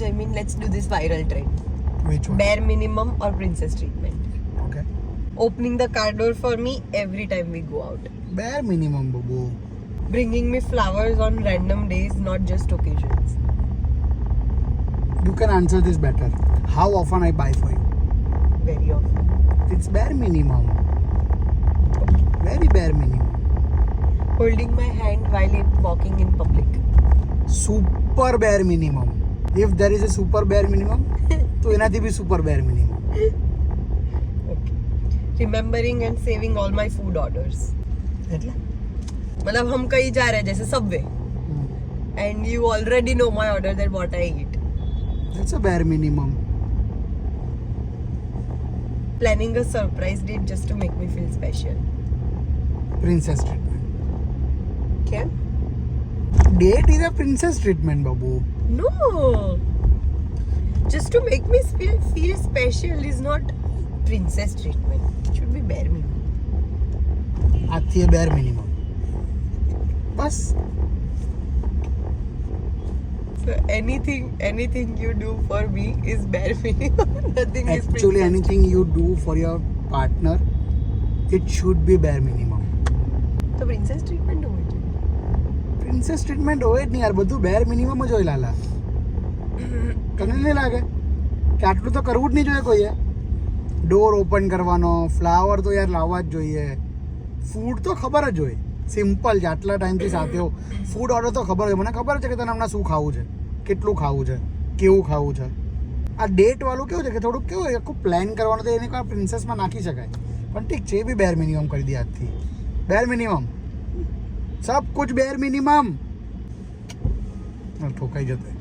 Jamin, let's do this viral trend. Which one? Bare minimum or princess treatment? Okay. Opening the car door for me every time we go out. Bare minimum, babu. Bringing me flowers on random days, not just occasions. You can answer this better. How often I buy for you? Very often. It's bare minimum. Very bare minimum. Holding my hand while walking in public. Super bare minimum. If there is a super bare minimum, તો એનાથી બી super bare minimum. Okay. Remembering and saving all my food orders. એટલે मतलब हम कहीं जा रहे हैं जैसे Subway and you already know my order that what I eat. That's a bare minimum. Planning a surprise date just to make me feel special. Princess treatment. क्या? Date is a princess treatment, babu. No. Just to make me feel special is not princess treatment. It should be bare minimum. આજથી એ bare minimum. Bus. So anything you do for me is bare minimum. Nothing is Actually, princess. anything you do for your partner, it should be bare minimum. તો princess treatment હોવું જોઈએ. Princess treatment હોય જ નહીં યાર, બધું બેર minimum જ હોય લાલા. તને નહીં લાગે કે આટલું તો કરવું જ નહીં જોઈએ કોઈએ? ડોર ઓપન કરવાનો, ફ્લાવર તો યાર લાવવા જ જોઈએ, ફૂડ તો ખબર જ હોય, સિમ્પલ છે. આટલા ટાઈમથી સાથે હો, ફૂડ ઓર્ડર તો ખબર હોય. મને ખબર છે કે તને હમણાં શું ખાવું છે, કેટલું ખાવું છે, કેવું ખાવું છે. આ ડેટવાળું કેવું છે કે થોડુંક કેવું આખું પ્લાન કરવાનું, તો એને કોઈ પ્રિન્સેસમાં નાખી શકાય. પણ ઠીક છે, એ બી બેર મિનિમમ કરી દે આજથી. બેર મિનિમમ, सब कुछ बेर मिनिमम. ठोकाई जते